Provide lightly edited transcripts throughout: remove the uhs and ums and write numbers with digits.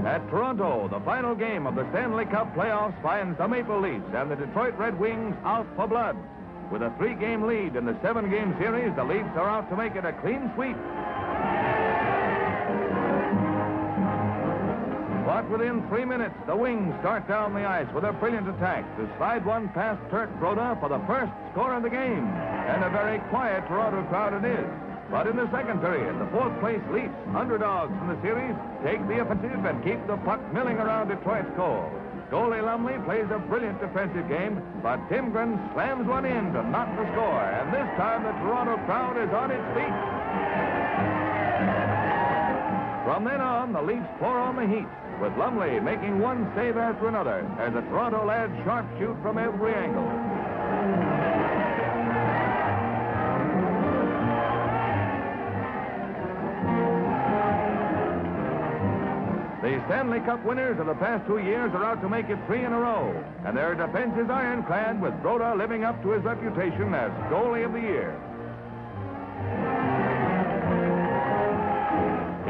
At Toronto, the final game of the Stanley Cup playoffs finds the Maple Leafs and the Detroit Red Wings out for blood. With a 3-game lead in the 7-game series, the Leafs are out to make it a clean sweep. But within 3 minutes, the Wings start down the ice with a brilliant attack to slide one past Turk Broda for the first score of the game. And a very quiet Toronto crowd it is. But in the second period, the fourth-place Leafs, underdogs in the series, take the offensive and keep the puck milling around Detroit's goal. Goalie Lumley plays a brilliant defensive game, but Timgren slams one in to knock the score. And this time, the Toronto crowd is on its feet. From then on, the Leafs pour on the heat, with Lumley making one save after another as the Toronto lads sharpshoot from every angle. The Stanley Cup winners of the past 2 years are out to make it 3 in a row, and their defense is ironclad, with Broda living up to his reputation as goalie of the year.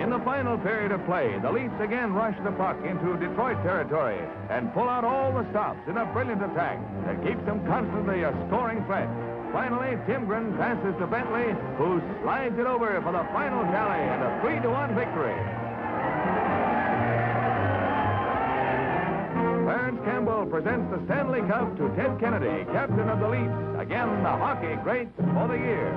In the final period of play, the Leafs again rush the puck into Detroit territory and pull out all the stops in a brilliant attack that keeps them constantly a scoring threat. Finally, Timgren passes to Bentley, who slides it over for the final tally and a 3-1 victory. Clarence Campbell presents the Stanley Cup to Ted Kennedy, captain of the Leafs. Again, the hockey great for the year.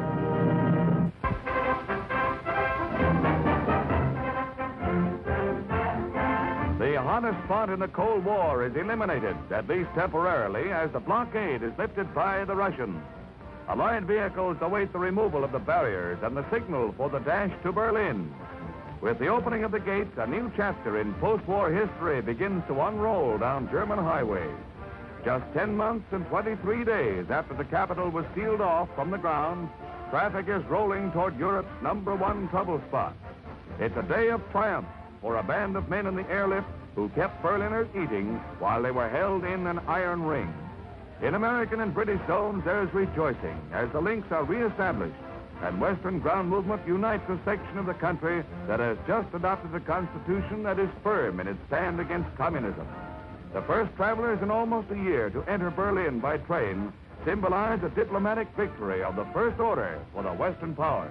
The hottest spot in the Cold War is eliminated, at least temporarily, as the blockade is lifted by the Russians. Allied vehicles await the removal of the barriers and the signal for the dash to Berlin. With the opening of the gates, a new chapter in post-war history begins to unroll down German highways. Just 10 months and 23 days after the capital was sealed off from the ground, traffic is rolling toward Europe's #1 trouble spot. It's a day of triumph for a band of men in the airlift who kept Berliners eating while they were held in an iron ring. In American and British zones, there's rejoicing as the links are reestablished and Western ground movement unites a section of the country that has just adopted a constitution that is firm in its stand against communism. The first travelers in almost a year to enter Berlin by train symbolize a diplomatic victory of the First Order for the Western powers.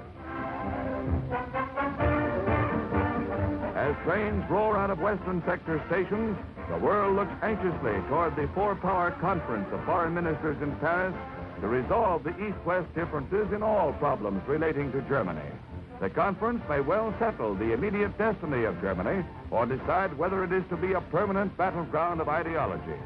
As trains roar out of Western sector stations, the world looks anxiously toward the four-power conference of foreign ministers in Paris to resolve the East-West differences in all problems relating to Germany. The conference may well settle the immediate destiny of Germany or decide whether it is to be a permanent battleground of ideology.